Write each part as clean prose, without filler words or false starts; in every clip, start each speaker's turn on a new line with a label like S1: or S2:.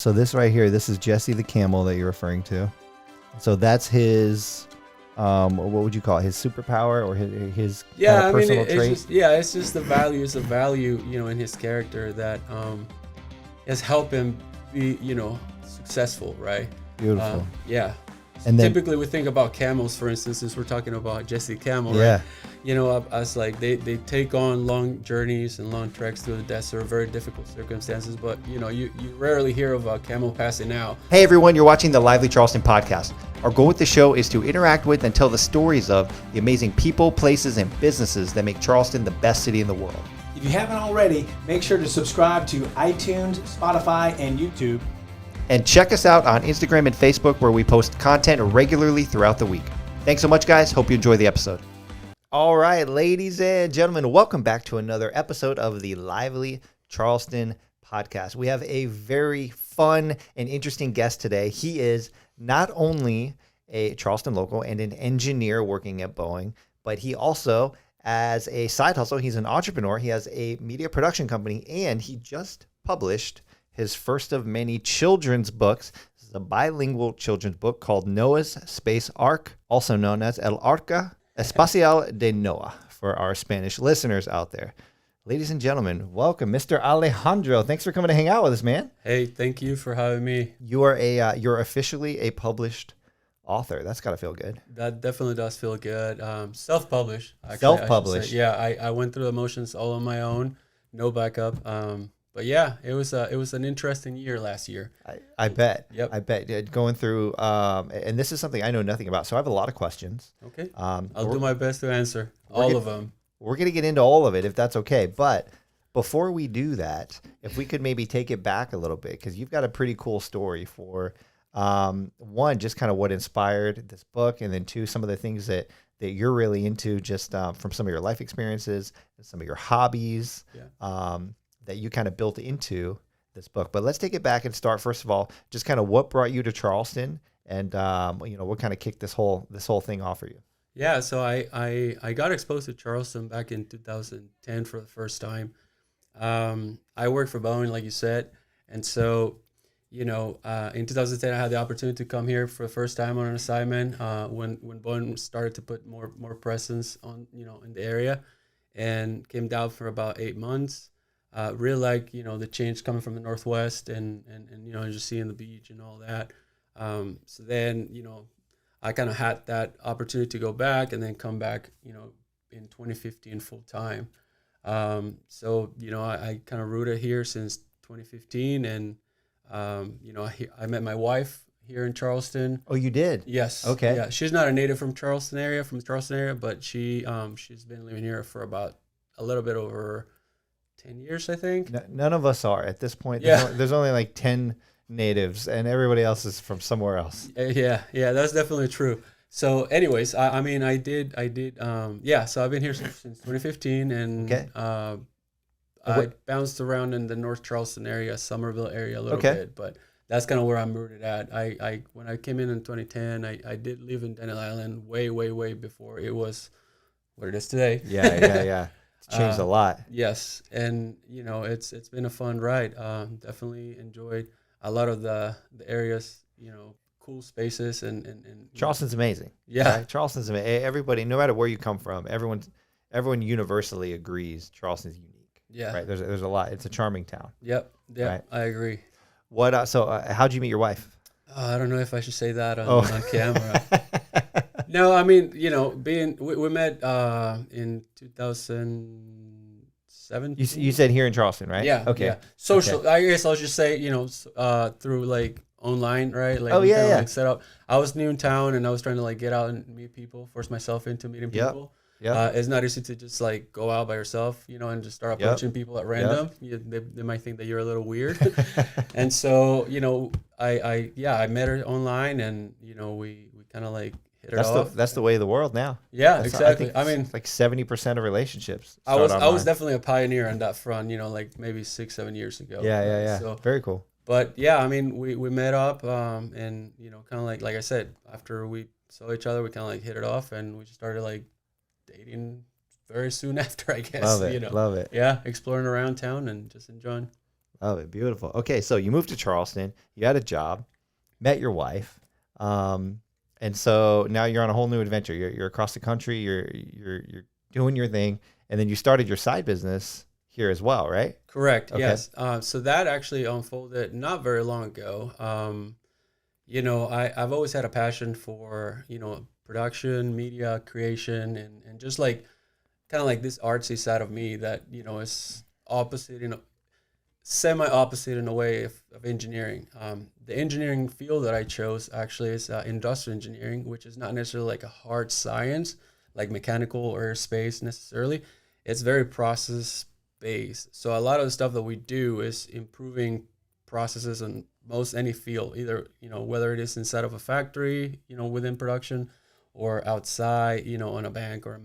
S1: So this right here, this is Jesse the camel that you're referring to. So that's his, what would you call it? His superpower or his kind of personal trait?
S2: It's just the value. It's a value, in his character that has helped him be, successful, right?
S1: Beautiful.
S2: Yeah.
S1: And then,
S2: typically we think about camels, for instance, since we're talking about Jesse Camel, right? Us like they take on long journeys and long treks through the desert, very difficult circumstances, but you rarely hear of a camel passing out.
S3: Hey everyone, you're watching the Lively Charleston Podcast. Our goal with the show is to interact with and tell the stories of the amazing people, places, and businesses that make Charleston the best city in the world.
S4: If you haven't already, make sure to subscribe to iTunes, Spotify, and YouTube.
S3: And check us out on Instagram and Facebook, where we post content regularly throughout the week. Thanks so much, guys. Hope you enjoy the episode.
S1: all right, ladies and gentlemen, welcome back to another episode of the Lively Charleston Podcast. We have a very fun and interesting guest today. He is not only a Charleston local and an engineer working at Boeing, but he also, as a side hustle, he's an entrepreneur. He has a media production company, and he just published his first of many children's books. This is a bilingual children's book called Noah's Space Ark, also known as El Arca Espacial de Noah for our Spanish listeners out there. Ladies and gentlemen, welcome, Mr. Alejandro. Thanks for coming to hang out with us, man.
S2: Hey, thank you for having me.
S1: You are you're officially a published author. That's got to feel good.
S2: That definitely does feel good. Self-published. Actually,
S1: Self-published.
S2: I went through the motions all on my own, no backup. But yeah, it was an interesting year last year.
S1: I bet.
S2: Yep.
S1: I bet. Going through, and this is something I know nothing about, so I have a lot of questions.
S2: Okay. I'll do my best to answer all of them.
S1: We're going to get into all of it, if that's okay. But before we do that, if we could maybe take it back a little bit, because you've got a pretty cool story for, one, just kind of what inspired this book, and then two, some of the things that you're really into just from some of your life experiences and some of your hobbies. That you kind of built into this book. But let's take it back and start, first of all, just kind of what brought you to Charleston, and what kind of kicked this whole thing off for you.
S2: Yeah, so I got exposed to Charleston back in 2010 for the first time. I worked for Boeing, like you said, and so in 2010 I had the opportunity to come here for the first time on an assignment when Boeing started to put more presence on in the area, and came down for about 8 months. Really like the change coming from the Northwest and just seeing the beach and all that. So then I kind of had that opportunity to go back and then come back in 2015 full time. So I kind of rooted here since 2015, and I met my wife here in Charleston.
S1: Oh, you did?
S2: Yes.
S1: Okay.
S2: Yeah, she's not a native from the Charleston area, but she's been living here for about a little bit over 10 years, I think.
S1: None of us are at this point.
S2: Yeah.
S1: There's only like 10 natives, and everybody else is from somewhere else.
S2: Yeah, that's definitely true. So anyways, so I've been here since 2015, and
S1: okay.
S2: I bounced around in the North Charleston area, Somerville area a little bit, but that's kind of where I'm rooted at. When I came in 2010, I did live in Denton Island way before it was what it is today.
S1: Yeah. It's changed a lot.
S2: Yes, and it's been a fun ride. Definitely enjoyed a lot of the areas, cool spaces and
S1: Charleston's amazing.
S2: Yeah,
S1: right? Charleston's amazing. Everybody, no matter where you come from, everyone universally agrees Charleston's unique.
S2: Yeah,
S1: right. There's a lot. It's a charming town.
S2: Yep.
S1: Right?
S2: I agree.
S1: What? So how'd you meet your wife?
S2: I don't know if I should say that on camera. No, I mean, we met in 2007.
S1: You said here in Charleston, right?
S2: Yeah.
S1: Okay.
S2: Yeah. Social. Okay. I guess I'll just say, through like online, right? Like set up. I was new in town, and I was trying to like get out and meet people, force myself into meeting people. Yeah. It's not easy to just like go out by yourself, and just start approaching people at random. They might think that you're a little weird. And so, I met her online, and we kind of like.
S1: That's the way of the world now.
S2: Yeah, exactly.
S1: I mean, like 70% of relationships.
S2: I was definitely a pioneer on that front. Like maybe 6-7 years ago.
S1: Yeah. So, very cool.
S2: But yeah, I mean, we met up, and kind of like I said, after we saw each other, we kind of like hit it off, and we just started like dating very soon after, I guess.
S1: Love it.
S2: Yeah, exploring around town and just enjoying.
S1: Love it. Beautiful. Okay, so you moved to Charleston. You had a job, met your wife, and so now you're on a whole new adventure. You're across the country. You're doing your thing, and then you started your side business here as well, right?
S2: Correct.
S1: Okay.
S2: Yes. So that actually unfolded not very long ago. I've always had a passion for, production, media creation, and just like kind of like this artsy side of me that, is opposite, semi-opposite in a way of engineering. The engineering field that I chose actually is industrial engineering, which is not necessarily like a hard science, like mechanical or space necessarily. It's very process based. So a lot of the stuff that we do is improving processes in most any field, either, whether it is inside of a factory, within production, or outside, on a bank, or,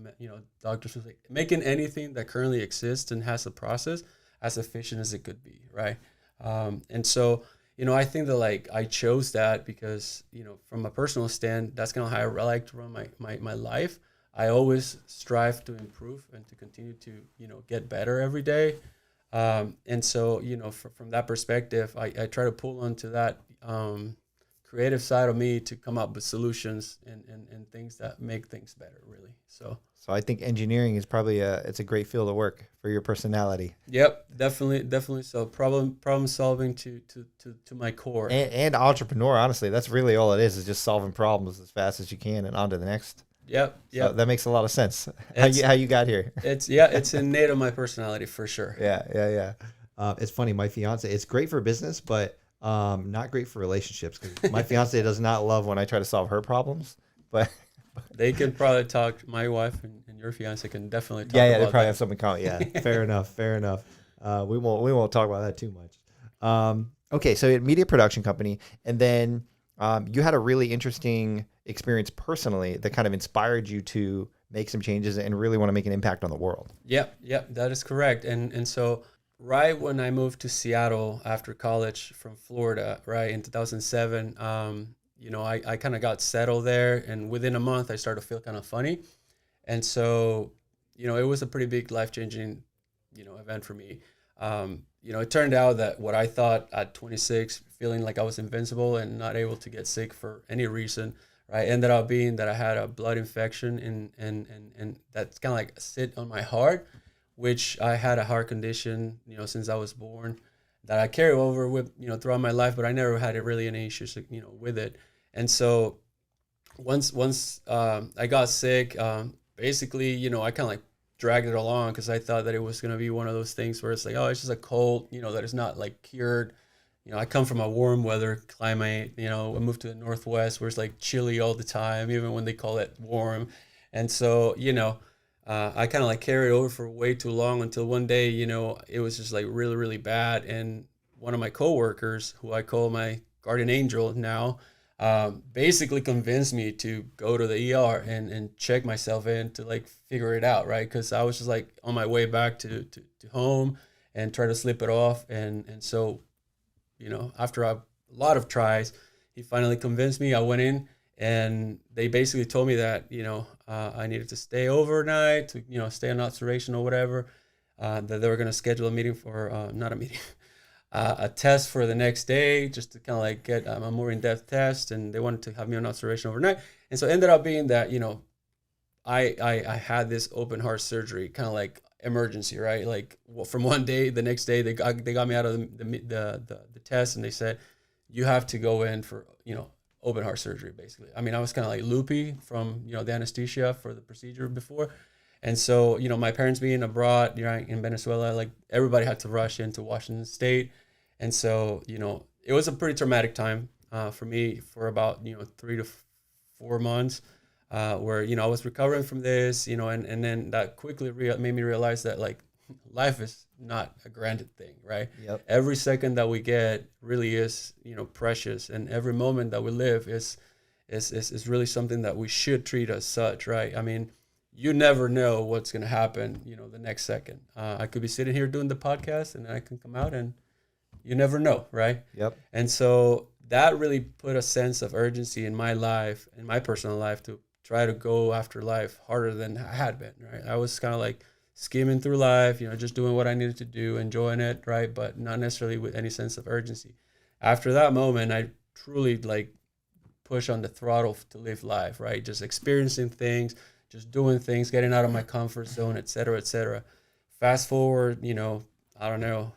S2: doctors, making anything that currently exists and has a process as efficient as it could be, right? And so, I think that like I chose that because, from a personal stand, that's kind of how I like to run my life. I always strive to improve and to continue to, get better every day. And so, from that perspective, I try to pull onto that creative side of me to come up with solutions and things that make things better, really. So
S1: I think engineering is probably it's a great field of work for your personality.
S2: Yep, definitely. So problem solving to my core.
S1: And entrepreneur, honestly, that's really all it is just solving problems as fast as you can and on to the next.
S2: Yep.
S1: So that makes a lot of sense. How you got here?
S2: It's innate of my personality for sure.
S1: Yeah. It's funny. My fiance, it's great for business, but not great for relationships. Because my fiance does not love when I try to solve her problems. But
S2: they can probably talk. My wife and your fiance can definitely talk.
S1: Yeah,
S2: about
S1: they probably
S2: that.
S1: have something in common. Yeah, fair enough. We won't talk about that too much. Okay, so you had a media production company, and then you had a really interesting experience personally that kind of inspired you to make some changes and really want to make an impact on the world.
S2: Yep, that is correct. And so right when I moved to Seattle after college from Florida, right, in 2007, I kind of got settled there, and within a month I started to feel kind of funny. And so, it was a pretty big life-changing, event for me. It turned out that what I thought at 26, feeling like I was invincible and not able to get sick for any reason, right, ended up being that I had a blood infection and that's kind of like sit on my heart, which I had a heart condition, since I was born, that I carry over with, throughout my life, but I never had really any issues, with it. And so once I got sick, basically, I kind of like dragged it along because I thought that it was going to be one of those things where it's like, oh, it's just a cold, that is not like cured. I come from a warm weather climate, I moved to the Northwest where it's like chilly all the time, even when they call it warm. And so, I kind of like carried over for way too long until one day, it was just like really, really bad. And one of my coworkers, who I call my guardian angel now, basically convinced me to go to the ER and check myself in to like figure it out, right? Because I was just like on my way back to home and try to slip it off. And so, after a lot of tries, he finally convinced me. I went in and they basically told me that, I needed to stay overnight to, stay on observation or whatever, that they were going to schedule a meeting for, not a meeting, a test for the next day, just to kind of like get a more in-depth test. And they wanted to have me on observation overnight. And so it ended up being that, I had this open heart surgery, kind of like emergency, right? Like from one day, the next day, they got me out of the test, and they said, you have to go in for, open heart surgery, basically. I mean, I was kind of like loopy from, the anesthesia for the procedure before. And so, my parents being abroad, in Venezuela, like everybody had to rush into Washington State. And so, it was a pretty traumatic time for me for about, 3 to 4 months where, I was recovering from this, and then that quickly made me realize that like life is not a granted thing, right?
S1: Yep.
S2: Every second that we get really is, precious, and every moment that we live is really something that we should treat as such, right? I mean, you never know what's going to happen, the next second. I could be sitting here doing the podcast, and then I can come out, and you never know, right?
S1: Yep.
S2: And so that really put a sense of urgency in my life, in my personal life, to try to go after life harder than I had been, right? I was kind of like skimming through life, just doing what I needed to do, enjoying it, right? But not necessarily with any sense of urgency. After that moment, I truly like push on the throttle to live life, right? Just experiencing things, just doing things, getting out of my comfort zone, et cetera, et cetera. Fast forward, I don't know,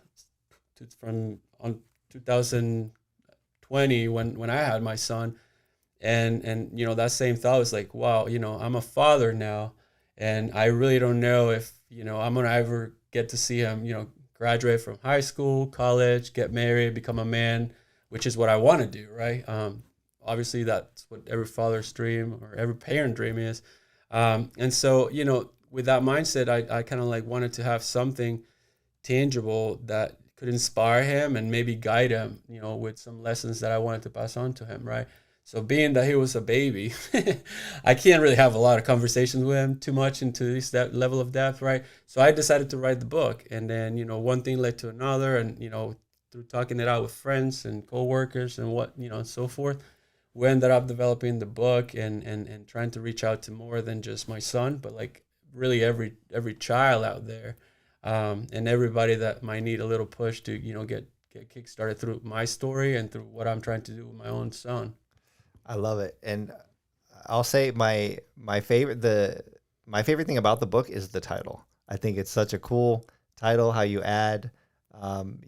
S2: from on 2020 when I had my son, and that same thought was like, wow, I'm a father now, and I really don't know if I'm gonna ever get to see him graduate from high school, college, get married, become a man, which is what I want to do, right? Obviously that's what every father's dream or every parent dream is, and so with that mindset, I kind of like wanted to have something tangible that could inspire him and maybe guide him, with some lessons that I wanted to pass on to him, right? So being that he was a baby, I can't really have a lot of conversations with him too much into this level of depth, right? So I decided to write the book, and then one thing led to another, and through talking it out with friends and coworkers and what and so forth, we ended up developing the book and trying to reach out to more than just my son, but like really every child out there, and everybody that might need a little push to get kickstarted through my story and through what I'm trying to do with my own son.
S1: I love it. And I'll say my favorite thing about the book is the title. I think it's such a cool title, how you add,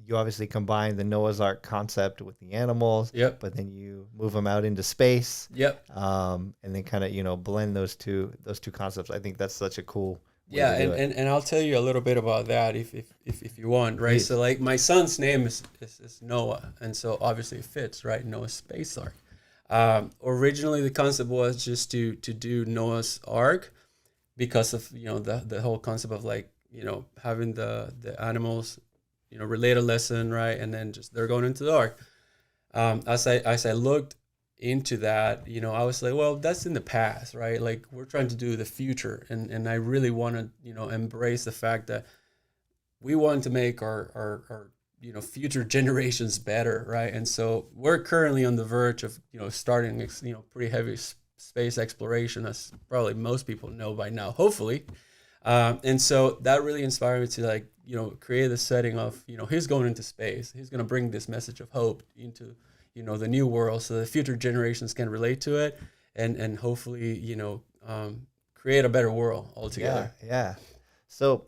S1: you obviously combine the Noah's Ark concept with the animals,
S2: Yep.
S1: but then you move them out into space.
S2: Yep.
S1: And then kind of, blend those two concepts. I think that's such a cool way
S2: Yeah,
S1: to do it.
S2: and I'll tell you a little bit about that if you want, right?
S1: Please.
S2: So like my son's name is Noah, and so obviously it fits, right? Noah's Space Ark. Originally the concept was just to do Noah's Ark because of the whole concept of like having the animals relate a lesson, right? And then just they're going into the ark. As I looked into that, I was like, well, that's in the past, right? Like we're trying to do the future, and I really want to embrace the fact that we want to make our future generations better, right? And so we're currently on the verge of starting pretty heavy space exploration, as probably most people know by now, hopefully. And so that really inspired me to like create the setting of he's going into space, he's going to bring this message of hope into the new world, so the future generations can relate to it, and hopefully create a better world altogether.
S1: Yeah. So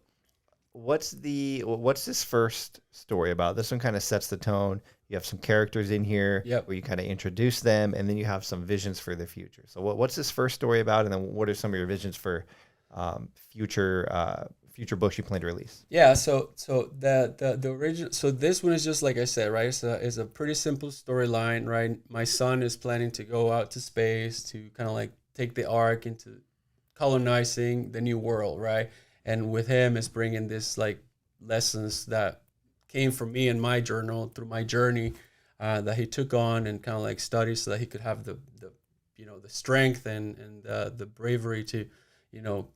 S1: what's this first story about? This one kind of sets the tone. You have some characters in here.
S2: Yep.
S1: Where you kind of introduce them, and then you have some visions for the future. So what's this first story about, and then what are some of your visions for future books you plan to release?
S2: Yeah, so the original, so this one is just like I said, right? It's a pretty simple storyline, right? My son is planning to go out to space to kind of like take the ark into colonizing the new world, right? And with him is bringing this like lessons that came from me in my journal through my journey, that he took on and kind of like studied so that he could have the strength and the bravery to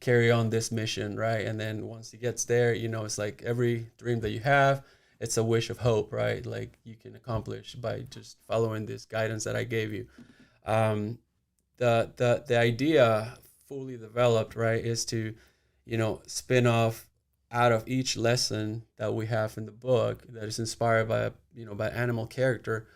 S2: carry on this mission, right? And then once he gets there, it's like every dream that you have, it's a wish of hope, right? Like you can accomplish by just following this guidance that I gave you. The idea fully developed, right, is to, spin off out of each lesson that we have in the book that is inspired by by animal character,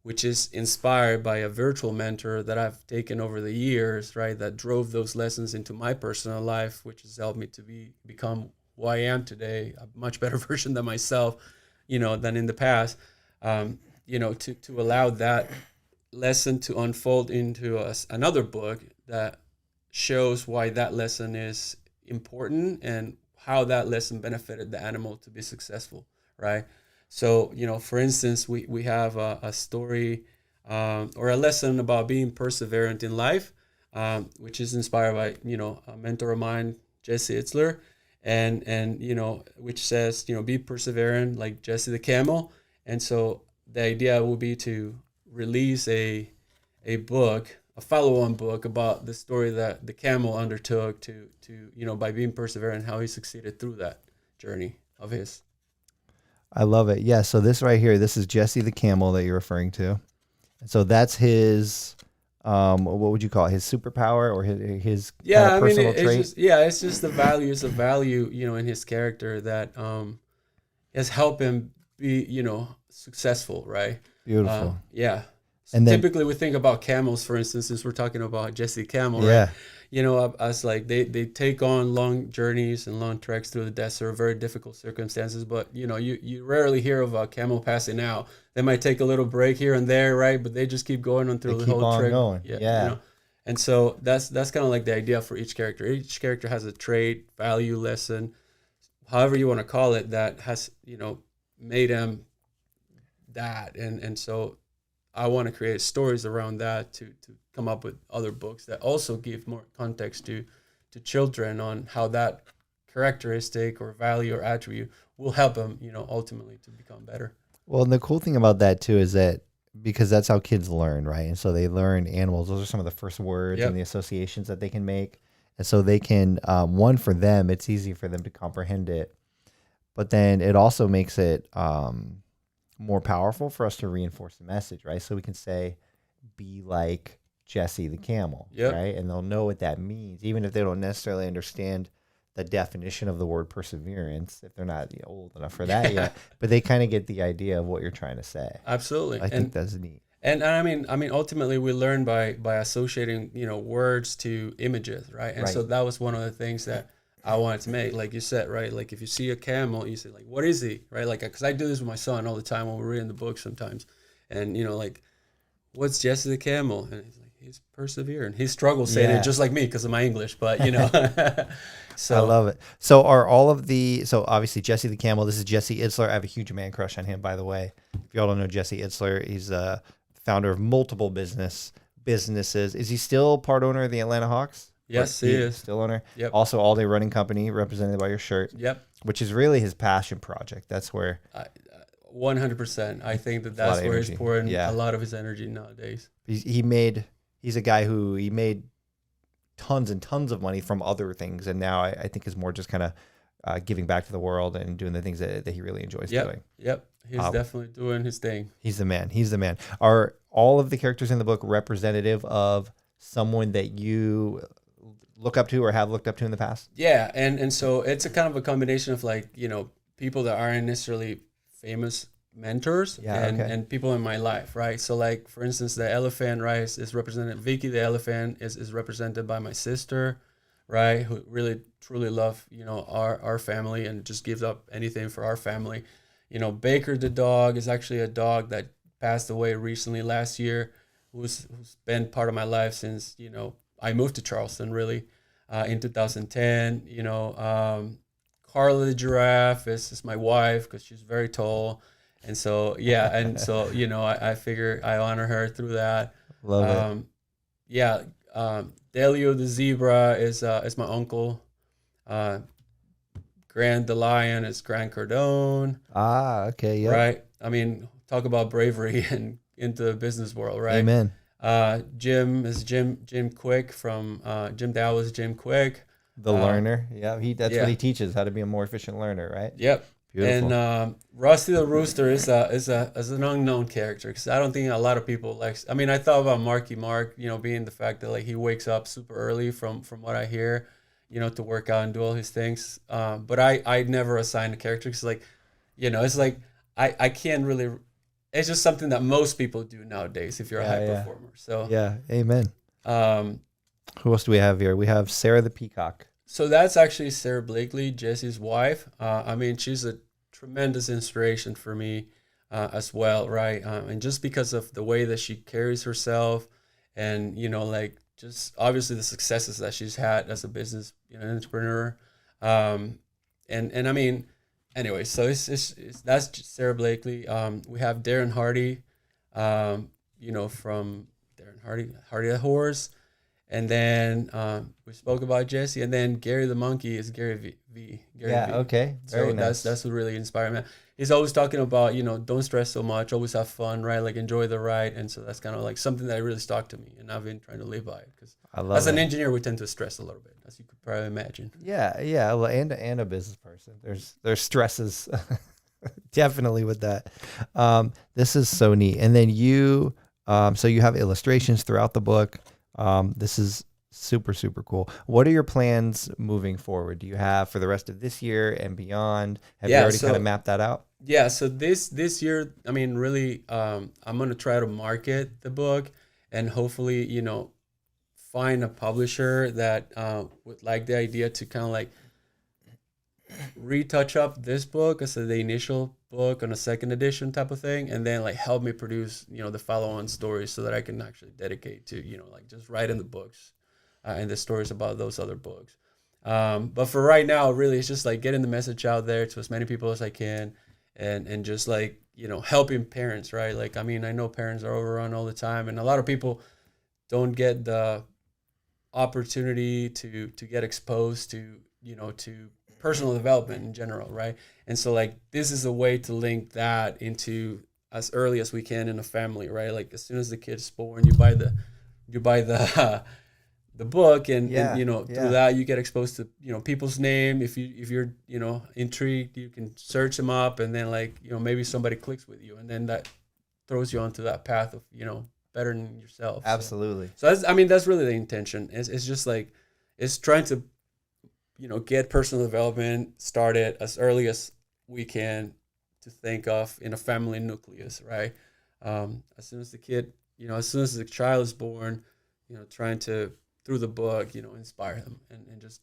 S2: which is inspired by a virtual mentor that I've taken over the years, right, that drove those lessons into my personal life, which has helped me to become who I am today, a much better version than myself, than in the past, to allow that lesson to unfold into another book that shows why that lesson is important and how that lesson benefited the animal to be successful, right? So, for instance, we have a story or a lesson about being perseverant in life, which is inspired by, a mentor of mine, Jesse Itzler, and which says, be perseverant like Jesse the camel. And so the idea will be to release a book, a follow-on book about the story that the camel undertook to by being perseverant, how he succeeded through that journey of his.
S1: I love it. Yeah. So this right here, this is Jesse the camel that you're referring to. And so that's his what would you call it? His superpower or his
S2: Yeah,
S1: kind of personal trait?
S2: It's just the value. It's a value, in his character that has helped him be, successful, right?
S1: Beautiful.
S2: Yeah.
S1: And then,
S2: typically we think about camels, for instance, since we're talking about Jesse Camel,
S1: yeah.
S2: right? As like they take on long journeys and long treks through the desert, very difficult circumstances. But you rarely hear of a camel passing out. They might take a little break here and there, right? But they just keep going on through the whole trek.
S1: Going. Yeah.
S2: And so that's kind of like the idea for each character. Each character has a trait, value, lesson, however you want to call it, that has made them that. And so I want to create stories around that to come up with other books that also give more context to children on how that characteristic or value or attribute will help them, ultimately to become better.
S1: Well, and the cool thing about that too is that because that's how kids learn, right? And so they learn animals. Those are some of the first words and the associations that they can make. And so they can, one, for them, it's easy for them to comprehend it. But then it also makes it more powerful for us to reinforce the message, right? So we can say, be like Jesse the camel, right? And they'll know what that means, even if they don't necessarily understand the definition of the word perseverance, if they're not old enough for that yet. But they kind of get the idea of what you're trying to say.
S2: Absolutely.
S1: I think that's neat.
S2: And I mean, ultimately we learn by associating, words to images, right? And so that was one of the things that I wanted to make, like you said, right? Like if you see a camel, you say like, what is he, right? Like, because I do this with my son all the time when we're reading the book sometimes, and like, what's Jesse the camel? And he's like, he's persevering. He struggles saying it just like me because of my English, but So
S1: I love it. So are all of so obviously Jesse the camel. This is Jesse Itzler. I have a huge man crush on him, by the way. If y'all don't know Jesse Itzler, he's a founder of multiple businesses. Is he still part owner of the Atlanta Hawks?
S2: Yes, he is.
S1: Still owner.
S2: Yep.
S1: Also, All Day Running Company, represented by your shirt.
S2: Yep.
S1: Which is really his passion project. That's where
S2: 100%. I think that's where he's pouring a lot of his energy nowadays.
S1: He's a guy who he made tons and tons of money from other things, and now I think is more just kind of giving back to the world and doing the things that he really enjoys doing.
S2: Yep. He's definitely doing his thing.
S1: He's the man. Are all of the characters in the book representative of someone that you look up to or have looked up to in the past?
S2: Yeah, and so it's a kind of a combination of like, people that aren't necessarily famous mentors and people in my life, right? So like, for instance, the elephant, right, is represented, Vicky the elephant is represented by my sister, right, who really truly love, our family and just gives up anything for our family. Baker the dog is actually a dog that passed away recently last year, who's been part of my life since, I moved to Charleston really in 2010. Carla the giraffe is my wife because she's very tall. And so, I figure I honor her through that.
S1: Love it.
S2: Delio the zebra is my uncle. Grant the lion is Grant Cardone.
S1: Okay, yeah.
S2: Right? I mean, talk about bravery and into the business world, right?
S1: Amen.
S2: Jim is Jim Quick from Jim Dow is Jim Quick.
S1: The learner. Yeah, that's what he teaches, how to be a more efficient learner, right?
S2: Yep. Beautiful. And Rusty the Rooster is an unknown character because I don't think a lot of people like. I mean, I thought about Marky Mark, being the fact that like he wakes up super early from what I hear, to work out and do all his things. But I never assigned a character because like, it's like I can't really. It's just something that most people do nowadays if you're a high performer. So
S1: amen. Who else do we have here? We have Sarah the Peacock.
S2: So that's actually Sarah Blakely, Jesse's wife. I mean, she's a tremendous inspiration for me as well, right? And just because of the way that she carries herself and, like just obviously the successes that she's had as a business entrepreneur. And I mean, anyway, so it's that's Sarah Blakely. We have Darren Hardy, from Darren Hardy the Horse. And then we spoke about Jesse, and then Gary the monkey is Gary V.
S1: Okay. Very nice.
S2: That's what really inspired me. He's always talking about, don't stress so much, always have fun, right? Like enjoy the ride. And so that's kind of like something that really stuck to me, and I've been trying to live by it because as an engineer, we tend to stress a little bit, as you could probably imagine.
S1: Yeah, and a business person. There's stresses, definitely with that. This is so neat. And then you So you have illustrations throughout the book. This is super, super cool. What are your plans moving forward? Do you have for the rest of this year and beyond? Have you already kind of mapped that out?
S2: Yeah, so this year, I mean, really, I'm gonna try to market the book and hopefully, find a publisher that would like the idea to kind of like retouch up this book as the initial book on a second edition type of thing, and then like help me produce, the follow-on stories so that I can actually dedicate to, like just writing the books and the stories about those other books. But for right now, really, it's just like getting the message out there to as many people as I can. And just like, helping parents, right? Like, I mean, I know parents are overrun all the time, and a lot of people don't get the opportunity to get exposed to, to personal development in general, right? And so like, this is a way to link that into as early as we can in a family, right? Like as soon as the kid's born, you buy the the book and through that you get exposed to people's name. If you're intrigued, you can search them up, and then like maybe somebody clicks with you, and then that throws you onto that path of bettering yourself.
S1: Absolutely.
S2: So that's really the intention. It's just like it's trying to get personal development started as early as we can to think of in a family nucleus, right? As soon as the kid as soon as the child is born, trying to through the book, inspire him and just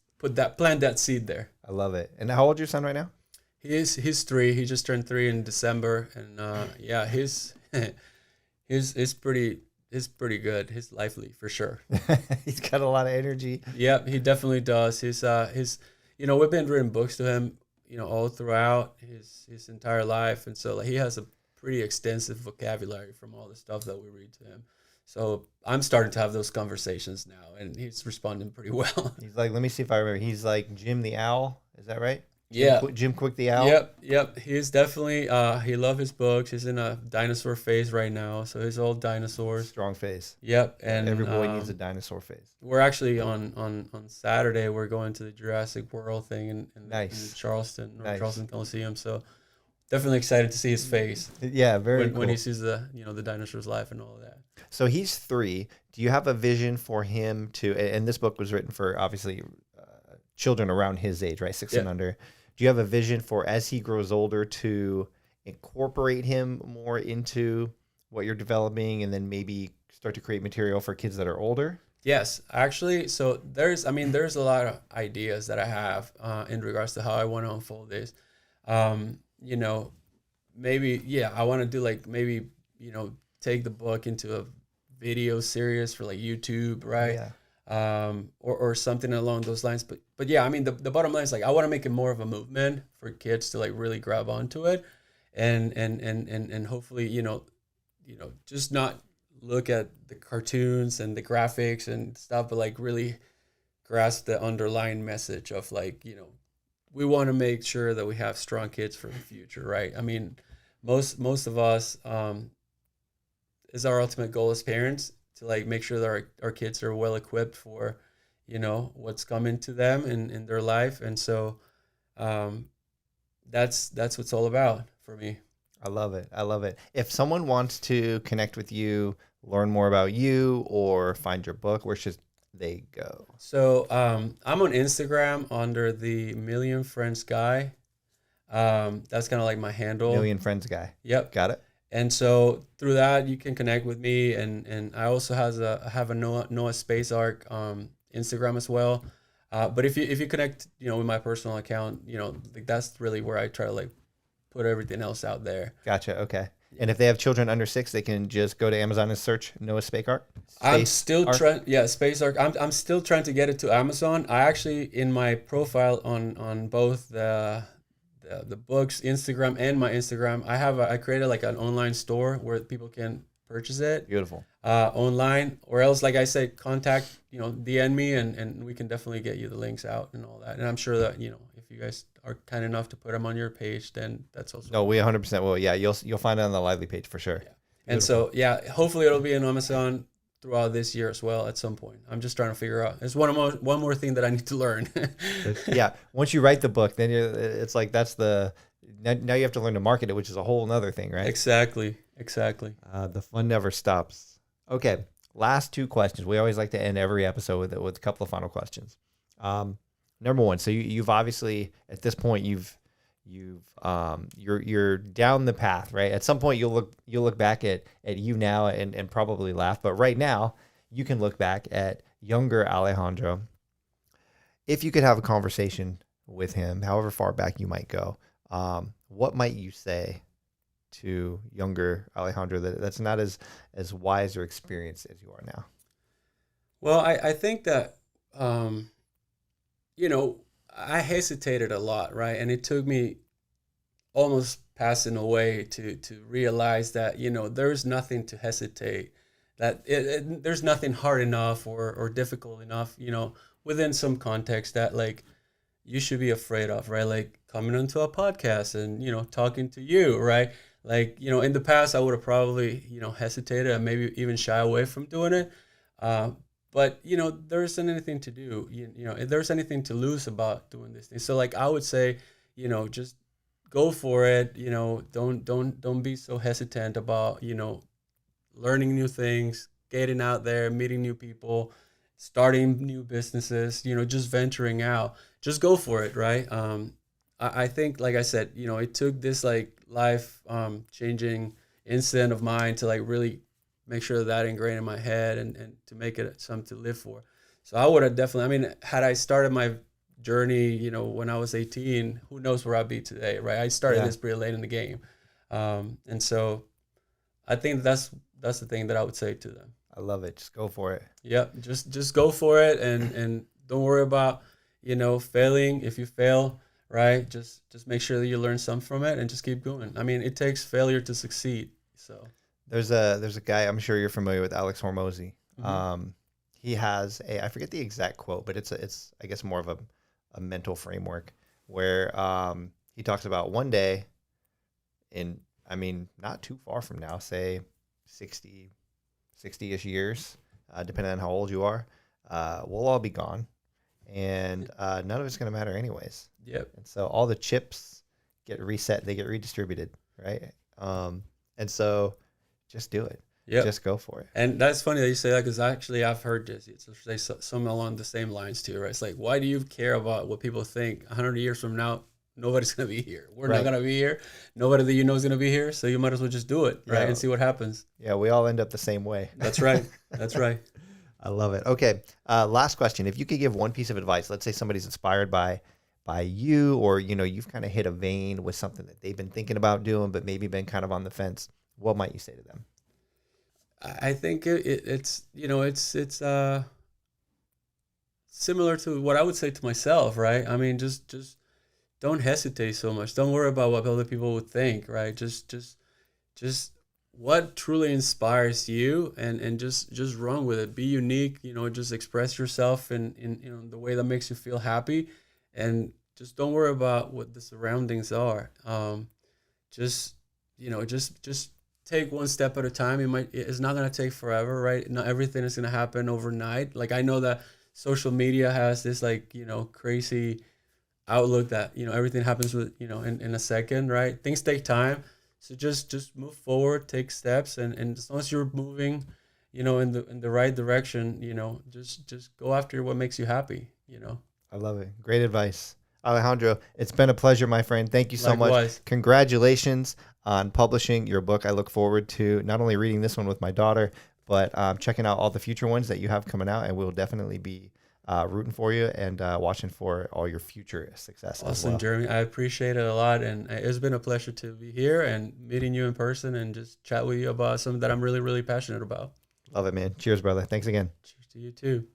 S2: plant that seed there.
S1: I love it. And how old is your son right now?
S2: He's 3. He just turned 3 in December, and he's pretty good. He's lively for sure.
S1: He's got a lot of energy.
S2: Yep, he definitely does. We've been reading books to him, all throughout his entire life, and so like he has a pretty extensive vocabulary from all the stuff that we read to him. So I'm starting to have those conversations now, and he's responding pretty well.
S1: He's like, let me see if I remember. He's like Jim the Owl. Is that right?
S2: Yeah.
S1: Jim Quick the Owl.
S2: Yep. He's definitely, he loves his books. He's in a dinosaur phase right now. So he's all dinosaurs.
S1: Strong face.
S2: Yep. And
S1: every boy needs a dinosaur face.
S2: We're actually on Saturday, we're going to the Jurassic World thing in Charleston, North Charleston Coliseum. So definitely excited to see his face.
S1: Yeah, very cool.
S2: When he sees the dinosaur's life and all of that.
S1: So he's 3. Do you have a vision for him and this book was written for obviously children around his age, right? 6 and under. Do you have a vision for as he grows older to incorporate him more into what you're developing and then maybe start to create material for kids that are older?
S2: Yes, actually. So there's a lot of ideas that I have in regards to how I want to unfold this. Maybe, I want to do like maybe, take the book into a video series for like YouTube, right? Yeah. Or something along those lines. But yeah, I mean, the bottom line is like, I want to make it more of a movement for kids to like really grab onto it and hopefully, just not look at the cartoons and the graphics and stuff, but like really grasp the underlying message of like, we want to make sure that we have strong kids for the future, right? I mean, most of us, is our ultimate goal as parents to like make sure that our kids are well equipped for, what's coming to them in their life. And so that's what it's all about for me.
S1: I love it. If someone wants to connect with you, learn more about you, or find your book, where should they go?
S2: So I'm on Instagram under the Million Friends Guy. That's kind of like my handle.
S1: Million Friends Guy.
S2: Yep.
S1: Got it.
S2: And so through that, you can connect with me. And I also have a noahs.space.ark Instagram as well. But if you connect, with my personal account, like that's really where I try to like put everything else out there.
S1: Gotcha. Okay. And if they have children under 6, they can just go to Amazon and search Noah's Space.ark.
S2: I'm still trying. Yeah, Space.ark. I'm still trying to get it to Amazon. I actually in my profile on both the book's Instagram and my Instagram, I created like an online store where people can purchase it.
S1: Beautiful.
S2: Online, or else, like I said, contact, DM me and we can definitely get you the links out and all that. And I'm sure that, if you guys are kind enough to put them on your page, then that's also.
S1: No, we 100% will. Yeah, you'll find it on the Lively page for sure.
S2: Yeah. And so, hopefully it'll be on Amazon throughout this year as well at some point. I'm just trying to figure out. It's one more thing that I need to learn.
S1: Yeah. Once you write the book, then it's like now you have to learn to market it, which is a whole nother thing, right?
S2: Exactly.
S1: The fun never stops. Okay, last two questions. We always like to end every episode with a couple of final questions. Number one, so you've obviously at this point you're down the path, right? At some point you'll look back at you now and probably laugh, but right now you can look back at younger Alejandro. If you could have a conversation with him, however far back you might go, what might you say to younger Alejandro that's not as wise or experienced as you are now?
S2: Well, I think that, I hesitated a lot, right? And it took me almost passing away to realize that, there's nothing to hesitate, that there's nothing hard enough or difficult enough, within some context that like you should be afraid of, right? Like coming onto a podcast and, talking to you, right? Like, in the past I would have probably, hesitated and maybe even shy away from doing it. But, there isn't anything to do, if there's anything to lose about doing this thing. So like, I would say, just go for it. Don't be so hesitant about, learning new things, getting out there, meeting new people, starting new businesses, just venturing out, just go for it. Right. I think, like I said, it took this like life, changing incident of mine to like really make sure that ingrained in my head and to make it something to live for. So I would have definitely, had I started my journey, when I was 18, who knows where I'd be today, right? I started this pretty late in the game. And so I think that's the thing that I would say to them.
S1: I love it. Just go for it.
S2: Yep. Just go for it and don't worry about, failing. If you fail, right, just make sure that you learn something from it and just keep going. I mean, it takes failure to succeed. So
S1: there's a guy, I'm sure you're familiar with, Alex Hormozy.
S2: Mm-hmm.
S1: He has I forget the exact quote, but it's I guess more of a mental framework where he talks about one day not too far from now, say 60-ish years, depending on how old you are, we'll all be gone, and none of it's going to matter anyways.
S2: Yep.
S1: And so all the chips get reset, they get redistributed, right? And so just do it.
S2: Yeah,
S1: just go for it.
S2: And that's funny that you say that, because actually I've heard this. It's say something along the same lines too, right? It's like, why do you care about what people think? 100 years from now, nobody's going to be here. We're not going to be here. Nobody that is going to be here. So you might as well just do it, right? And see what happens.
S1: Yeah, we all end up the same way.
S2: That's right. That's right.
S1: I love it. Okay, last question. If you could give one piece of advice, let's say somebody's inspired by you, or you've kind of hit a vein with something that they've been thinking about doing, but maybe been kind of on the fence, what might you say to them?
S2: I think it's similar to what I would say to myself, right? I mean, just don't hesitate so much. Don't worry about what other people would think, right? Just what truly inspires you, and just run with it. Be unique, just express yourself in the way that makes you feel happy, and just don't worry about what the surroundings are. Just take one step at a time. It's not going to take forever, right? Not everything is going to happen overnight. Like, I know that social media has this like, crazy outlook that, everything happens with, in a second, right? Things take time. So just move forward, take steps. And as long as you're moving, in the right direction, just go after what makes you happy,
S1: I love it. Great advice. Alejandro, it's been a pleasure, my friend. Thank you so
S2: Likewise.
S1: much. Congratulations on publishing your book. I look forward to not only reading this one with my daughter, but checking out all the future ones that you have coming out, and we'll definitely be rooting for you and watching for all your future success.
S2: Awesome,
S1: as well.
S2: Jeremy. I appreciate it a lot, and it's been a pleasure to be here and meeting you in person and just chat with you about something that I'm really, really passionate about.
S1: Love it, man. Cheers, brother. Thanks again.
S2: Cheers to you too.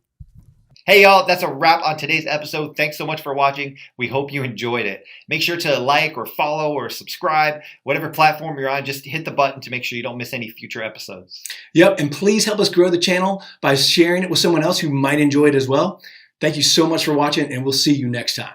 S3: Hey y'all, that's a wrap on today's episode. Thanks so much for watching. We hope you enjoyed it. Make sure to like or follow or subscribe, whatever platform you're on. Just hit the button to make sure you don't miss any future episodes.
S4: Yep, and please help us grow the channel by sharing it with someone else who might enjoy it as well. Thank you so much for watching, and we'll see you next time.